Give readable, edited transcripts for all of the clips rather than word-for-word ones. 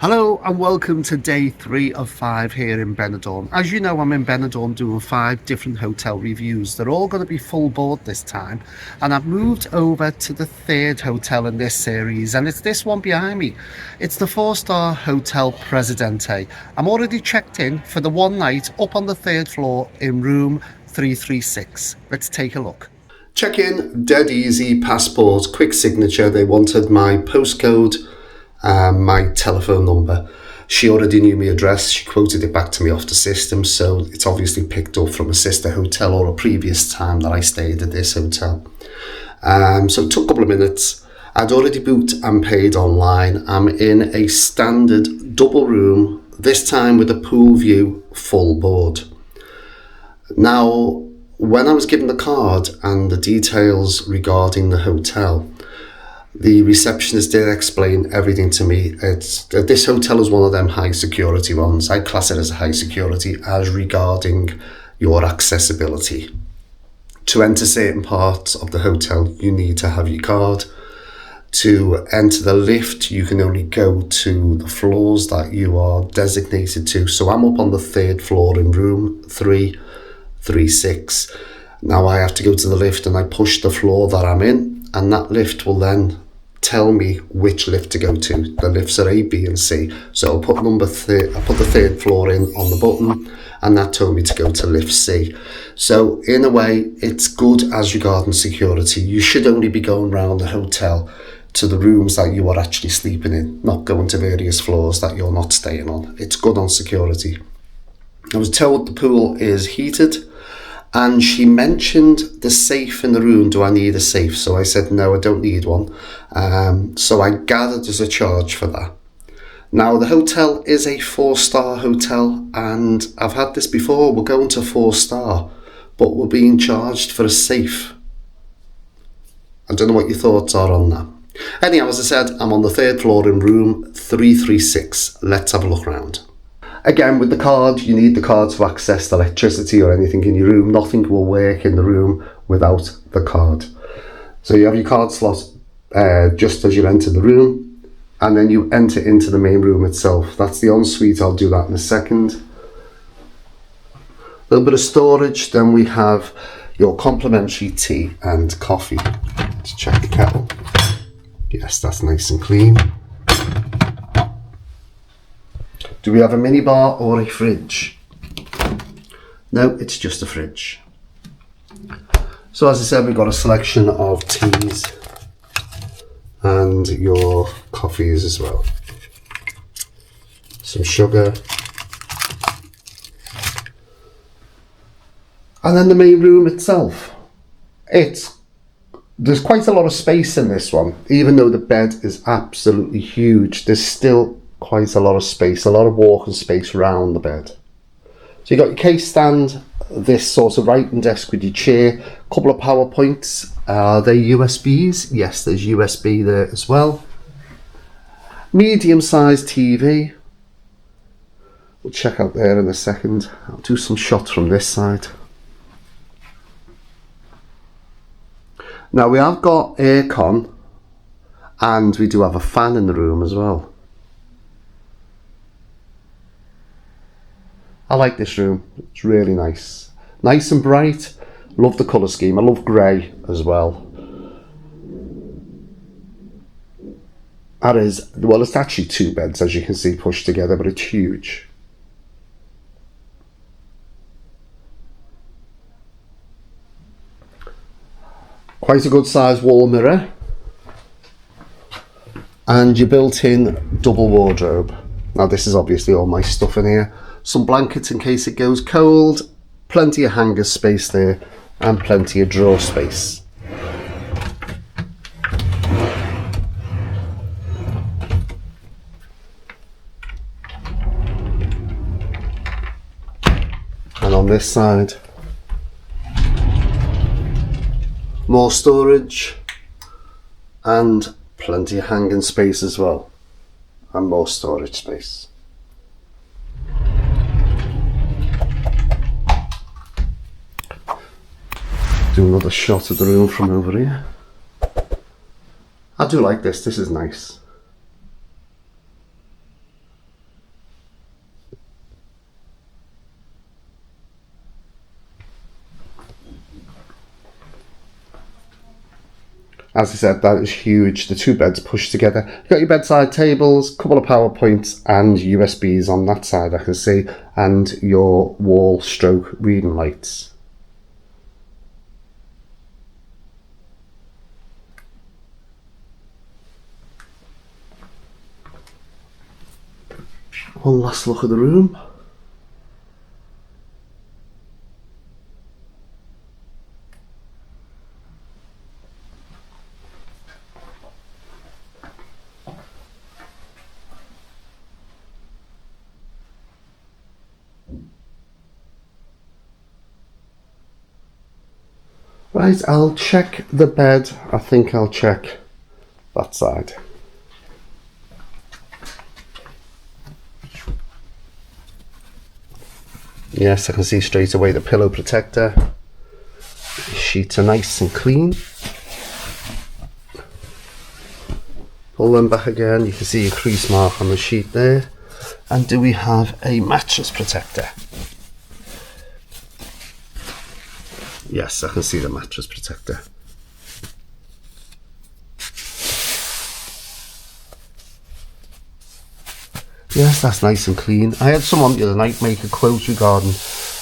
Hello and welcome to day 3 of 5 here in Benidorm. As you know, I'm in Benidorm doing 5 different hotel reviews. They're all going to be full board this time, and I've moved over to the 3rd hotel in this series, and it's this one behind me. It's the 4-star Hotel Presidente. I'm already checked in for the one night up on the 3rd floor in room 336. Let's take a look. Check-in, dead easy, passport, quick signature. They wanted my postcode, my telephone number. She already knew my address. She quoted it back to me off the system, so it's obviously picked up from a sister hotel or a previous time that I stayed at this hotel. So it took a couple of minutes. I'd already booked and paid online. I'm in a standard double room, this time with a pool view, full board. Now, when I was given the card and the details regarding the hotel, the receptionist did explain everything to me. This hotel is one of them high security ones. I class it as high security as regarding your accessibility. To enter certain parts of the hotel, you need to have your card. To enter the lift, you can only go to the floors that you are designated to. So I'm up on the 3rd floor in room 336. Now I have to go to the lift and I push the floor that I'm in, and that lift will then tell me which lift to go to. The lifts are A, B and C. So I put the 3rd floor in on the button, and that told me to go to lift C. So in a way, it's good as regarding security. You should only be going around the hotel to the rooms that you are actually sleeping in, not going to various floors that you're not staying on. It's good on security. I was told the pool is heated, and she mentioned the safe in the room. Do I need a safe? So I said, no, I don't need one. So I gathered there's a charge for that. Now, the hotel is a 4-star hotel, and I've had this before. We're going to 4-star, but we're being charged for a safe. I don't know what your thoughts are on that. Anyhow, as I said, I'm on the 3rd floor in room 336. Let's have a look around. Again, with the card, you need the card to access the electricity or anything in your room. Nothing will work in the room without the card. So you have your card slot just as you enter the room, and then you enter into the main room itself. That's the ensuite. I'll do that in a second. A little bit of storage. Then we have your complimentary tea and coffee. Let's check the kettle. Yes, that's nice and clean. Do we have a minibar or a fridge? No, it's just a fridge. So as I said, we've got a selection of teas and your coffees as well. Some sugar. And then the main room itself. There's quite a lot of space in this one. Even though the bed is absolutely huge, there's still quite a lot of space, a lot of walking space around the bed. So you got your case stand, this sort of writing desk with your chair, a couple of power points. Are they USBs? Yes, there's USB there as well. Medium-sized TV. We'll check out there in a second. I'll do some shots from this side. Now we have got aircon, and we do have a fan in the room as well. I like this room. It's really nice. Nice and bright. Love the colour scheme. I love grey as well. It's actually 2 beds, as you can see, pushed together, but it's huge. Quite a good size wall mirror. And your built-in double wardrobe. Now this is obviously all my stuff in here. Some blankets in case it goes cold, plenty of hanger space there, and plenty of drawer space. And on this side, more storage and plenty of hanging space as well, and more storage space. Do another shot of the room from over here. I do like this. This is nice. As I said, that is huge. The two beds pushed together. You've got your bedside tables, a couple of power points and USBs on that side, I can see, and your wall stroke reading lights. One last look at the room. Right, I'll check the bed. I think I'll check that side. Yes, I can see straight away the pillow protector. The sheets are nice and clean. Pull them back again, you can see a crease mark on the sheet there. And do we have a mattress protector? Yes, I can see the mattress protector. Yes, that's nice and clean. I had someone the other night make a quote regarding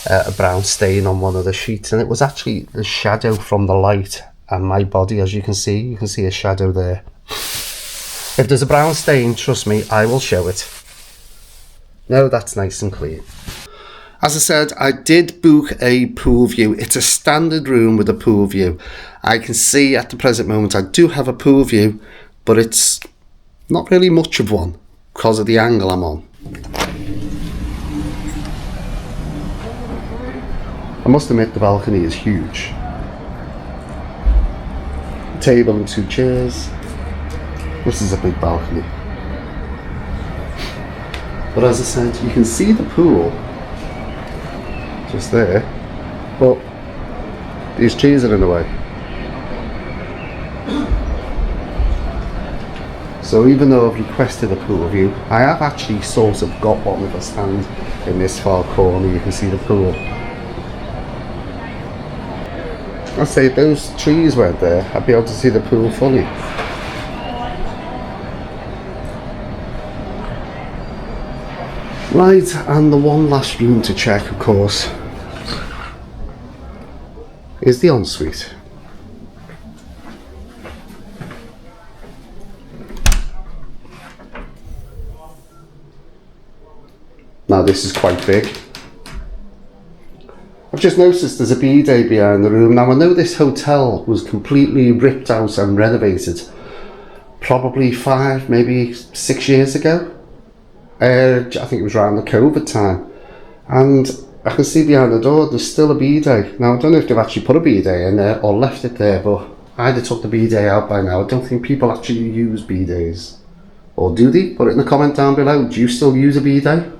a brown stain on one of the sheets, and it was actually the shadow from the light and my body, as you can see a shadow there. If there's a brown stain, trust me, I will show it. No, that's nice and clean. As I said, I did book a pool view. It's a standard room with a pool view. I can see at the present moment I do have a pool view, but it's not really much of one because of the angle I'm on. I must admit the balcony is huge. A table and 2 chairs. This is a big balcony. But as I said, you can see the pool just there, but these trees are in the way. So even though I've requested a pool view, I have actually sort of got one. If I stand in this far corner, you can see the pool. I'd say if those trees weren't there, I'd be able to see the pool fully. Right, and the one last room to check, of course, is the ensuite. Now this is quite big. I've just noticed there's a bidet behind the room. Now I know this hotel was completely ripped out and renovated probably 5, maybe 6 years ago. I think it was around the COVID time, and I can see behind the door there's still a bidet. Now I don't know if they've actually put a bidet in there or left it there, but either took the bidet out by now. I don't think people actually use bidets, or do they? Put it in the comment down below. Do you still use a bidet?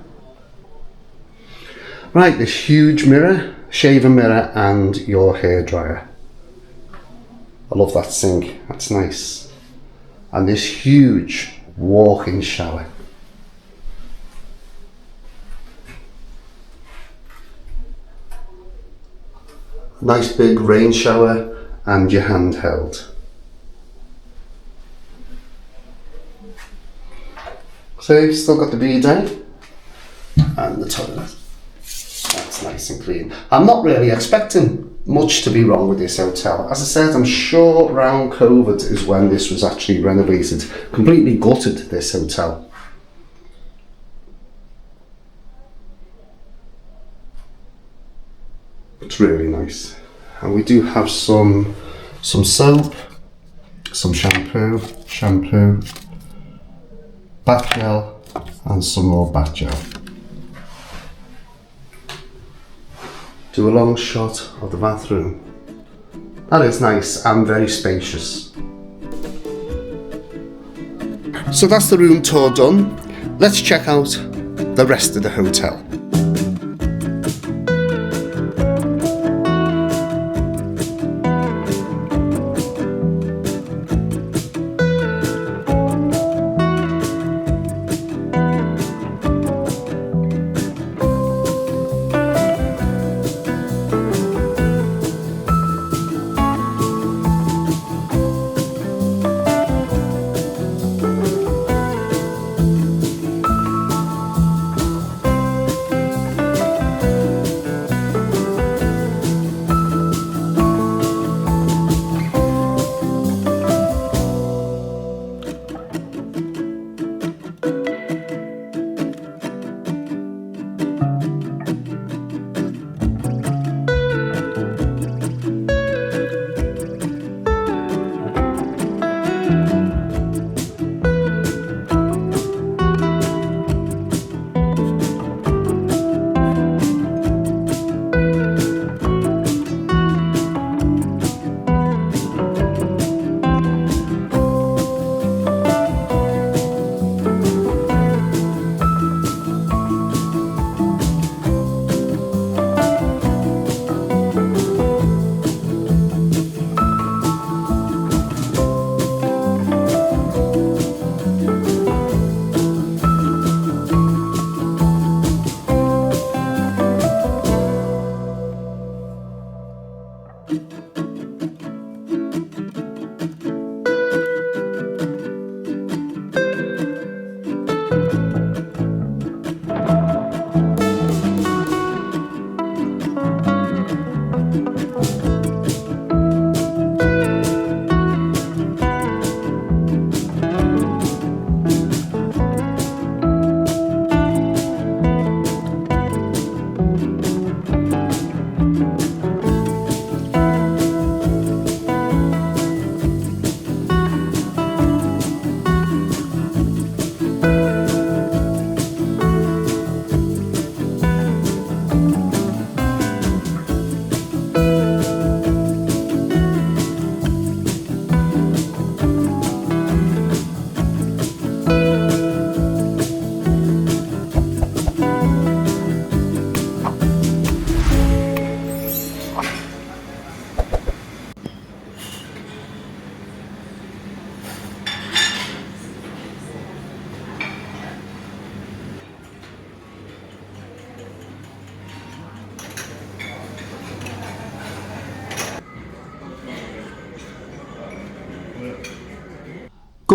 Right, this huge mirror, shaver mirror, and your hairdryer. I love that sink, that's nice. And this huge walk-in shower. Nice big rain shower and your handheld. So you've still got the bidet and the toilet. That's nice and clean. I'm not really expecting much to be wrong with this hotel. As I said, I'm sure around COVID is when this was actually renovated. Completely gutted, this hotel. It's really nice. And we do have some soap, some shampoo, bath gel, and some more bath gel. Do a long shot of the bathroom. That is nice and very spacious. So that's the room tour done. Let's check out the rest of the hotel.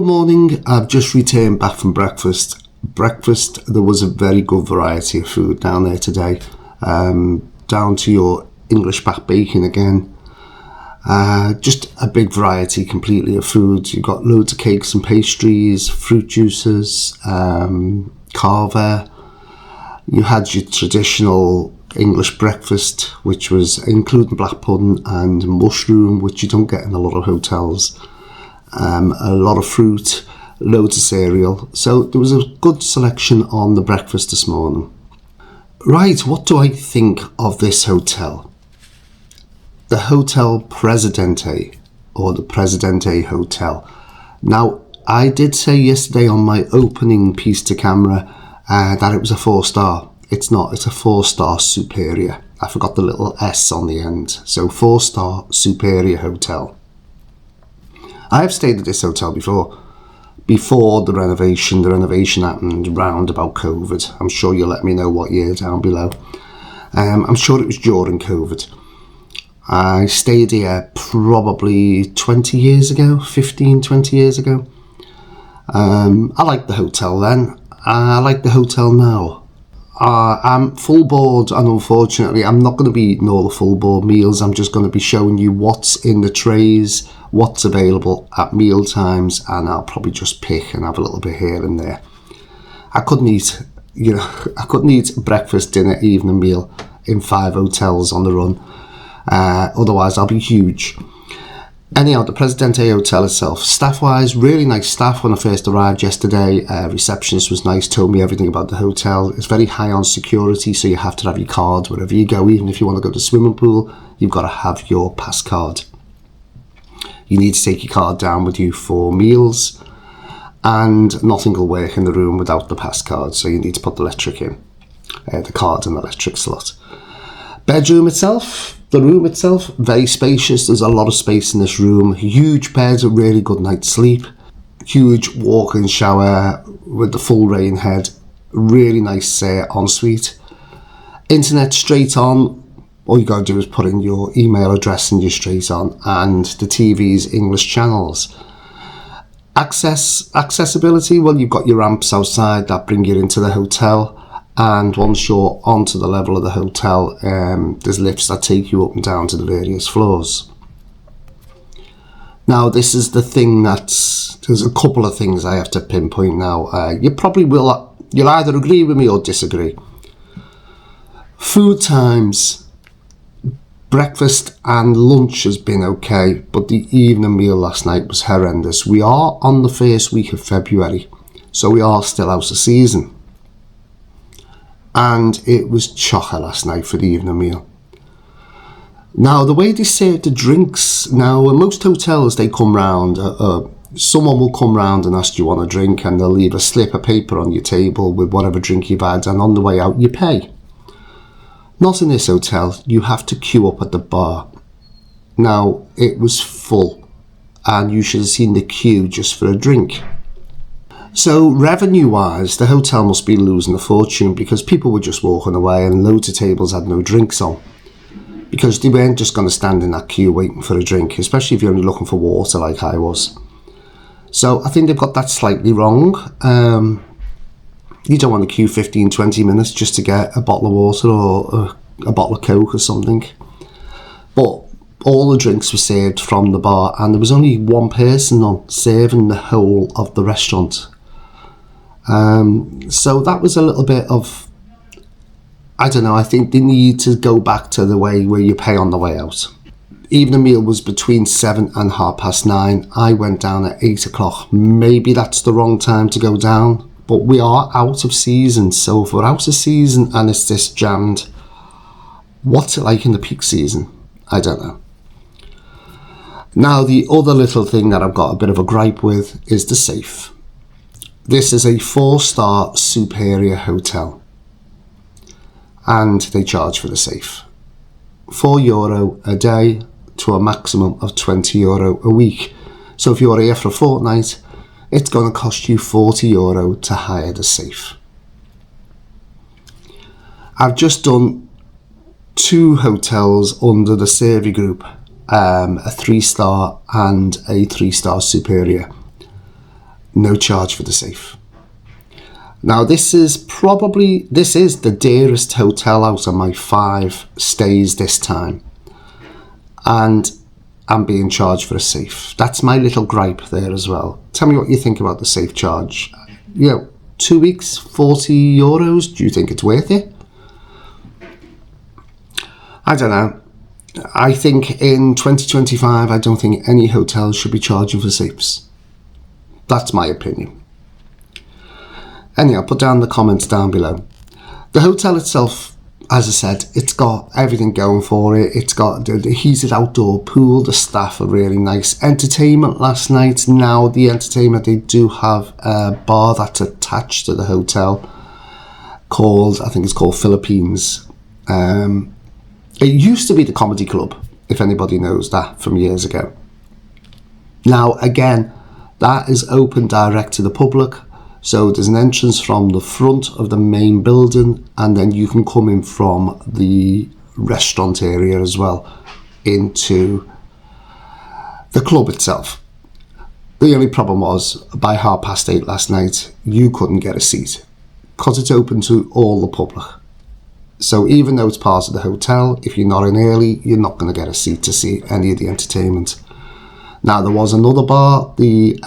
Good morning. I've just returned back from breakfast. There was a very good variety of food down there today. Down to your English back bacon again. Just a big variety completely of food. You've got loads of cakes and pastries, fruit juices, carver. You had your traditional English breakfast, which was including black pudding and mushroom, which you don't get in a lot of hotels. A lot of fruit, loads of cereal. So there was a good selection on the breakfast this morning. Right, what do I think of this hotel? The Hotel Presidente, or the Presidente Hotel. Now, I did say yesterday on my opening piece to camera that it was a 4-star. It's not, it's a 4-star superior. I forgot the little S on the end. So 4-star superior hotel. I have stayed at this hotel before the renovation. The renovation happened round about COVID. I'm sure you'll let me know what year down below. I'm sure it was during COVID. I stayed here probably 20 years ago, 15, 20 years ago. I liked the hotel then. I like the hotel now. I'm full board, and unfortunately I'm not going to be eating all the full board meals. I'm just going to be showing you what's in the trays, what's available at meal times, and I'll probably just pick and have a little bit here and there. I couldn't eat breakfast, dinner, evening meal in 5 hotels on the run. Otherwise I'll be huge. Anyhow, the Presidente Hotel itself, staff-wise, really nice staff. When I first arrived yesterday, receptionist was nice, told me everything about the hotel. It's very high on security, so you have to have your card wherever you go. Even if you want to go to the swimming pool, you've got to have your pass card. You need to take your card down with you for meals, and nothing will work in the room without the pass card, so you need to put the electric in, the card in the electric slot. Bedroom itself, the room itself, very spacious. There's a lot of space in this room. Huge bed, a really good night's sleep. Huge walk-in shower with the full rain head. Really nice ensuite. Internet straight on. All you got to do is put in your email address and you're straight on. And the TV's English channels. Accessibility, well, you've got your ramps outside that bring you into the hotel. And once you're onto the level of the hotel, there's lifts that take you up and down to the various floors. Now, this is the thing there's a couple of things I have to pinpoint now. You'll either agree with me or disagree. Food times, breakfast and lunch has been okay, but the evening meal last night was horrendous. We are on the first week of February, so we are still out of season. And it was chocker last night for the evening meal. Now, the way they serve the drinks, now in most hotels they come round, someone will come round and ask you want a drink, and they'll leave a slip of paper on your table with whatever drink you've had, and on the way out you pay. Not in this hotel, you have to queue up at the bar. Now, it was full, and you should have seen the queue just for a drink. So revenue-wise, the hotel must be losing a fortune because people were just walking away and loads of tables had no drinks on. Because they weren't just going to stand in that queue waiting for a drink, especially if you're only looking for water like I was. So I think they've got that slightly wrong. You don't want to queue 15, 20 minutes just to get a bottle of water or a bottle of Coke or something. But all the drinks were served from the bar, and there was only one person on serving the whole of the restaurant. So that was a little bit of, I don't know, I think they need to go back to the way where you pay on the way out. Evening meal was between 7 and 9:30. I went down at 8 o'clock. Maybe that's the wrong time to go down, but we are out of season. So if we're out of season and it's this jammed, what's it like in the peak season? I don't know. Now, the other little thing that I've got a bit of a gripe with is the safe. This is a 4-star superior hotel, and they charge for the safe. €4 a day to a maximum of €20 a week. So if you're here for a fortnight, it's going to cost you €40 to hire the safe. I've just done 2 hotels under the Survey Group, a 3-star and a 3-star superior. no charge for the safe. Now this is the dearest hotel out of my 5 stays this time, and I'm being charged for a safe. That's my little gripe there as well. Tell me what you think about the safe charge. 2 weeks, €40. Do you think it's worth it? I don't know. I think in 2025, I don't think any hotel should be charging for safes. That's my opinion. Anyhow, put down the comments down below. The hotel itself, as I said, it's got everything going for it. It's got the heated outdoor pool. The staff are really nice. Entertainment last night. Now the entertainment, they do have a bar that's attached to the hotel I think it's called Philippines. It used to be the comedy club, if anybody knows that from years ago. Now again, that is open direct to the public. So there's an entrance from the front of the main building, and then you can come in from the restaurant area as well into the club itself. The only problem was, by 8:30 last night, you couldn't get a seat because it's open to all the public. So even though it's part of the hotel, if you're not in early, you're not going to get a seat to see any of the entertainment. Now there was another bar, the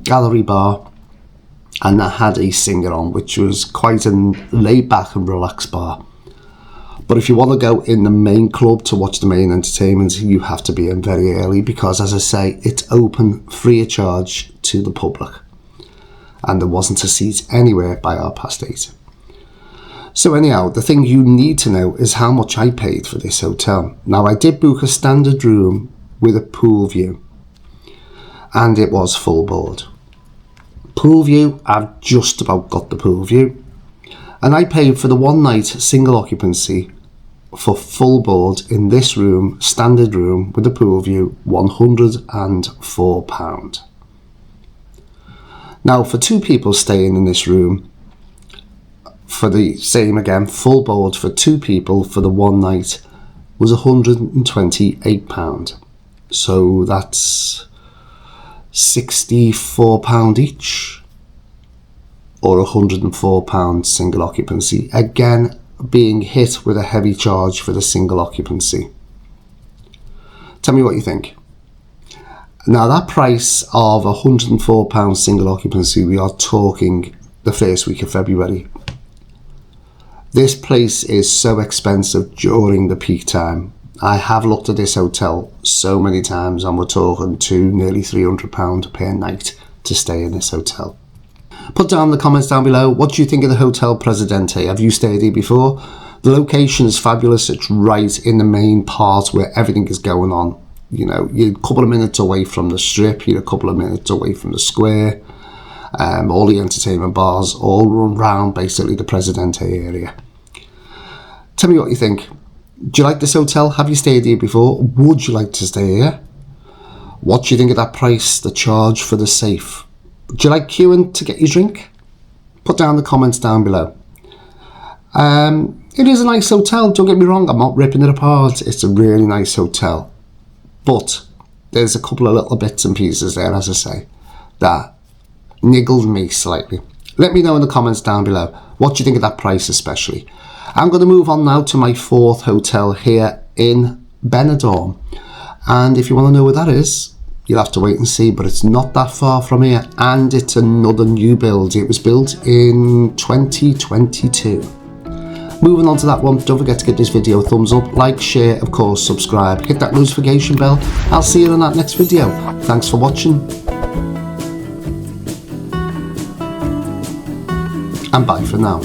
gallery bar, and that had a singer on, which was quite a laid back and relaxed bar. But if you want to go in the main club to watch the main entertainment, you have to be in very early because, as I say, it's open free of charge to the public. And there wasn't a seat anywhere by 8:30. So anyhow, the thing you need to know is how much I paid for this hotel. Now I did book a standard room with a pool view, and it was full board. Pool view, I've just about got the pool view, and I paid for the 1 night single occupancy for full board in this room, standard room with a pool view, £104. Now for 2 people staying in this room, for the same again, full board for 2 people for the 1 night was £128. So that's £64 each, or £104 single occupancy. Again, being hit with a heavy charge for the single occupancy. Tell me what you think. Now that price of £104 single occupancy, we are talking the first week of February. This place is so expensive during the peak time. I have looked at this hotel so many times, and we're talking to nearly £300 per night to stay in this hotel. Put down the comments down below. What do you think of the Hotel Presidente? Have you stayed here before? The location is fabulous. It's right in the main part where everything is going on. You're a couple of minutes away from the strip. You're a couple of minutes away from the square. All the entertainment bars all run around basically the Presidente area. Tell me what you think. Do you like this hotel? Have you stayed here before? Would you like to stay here? What do you think of that price, the charge for the safe? Do you like queuing to get your drink? Put down the comments down below. It is a nice hotel, don't get me wrong, I'm not ripping it apart. It's a really nice hotel. But there's a couple of little bits and pieces there, as I say, that niggled me slightly. Let me know in the comments down below. What do you think of that price especially? I'm going to move on now to my 4th hotel here in Benidorm. And if you want to know where that is, you'll have to wait and see, but it's not that far from here, and it's another new build. It was built in 2022. Moving on to that one, don't forget to give this video a thumbs up, like, share, of course, subscribe, hit that notification bell. I'll see you in that next video. Thanks for watching, and bye for now.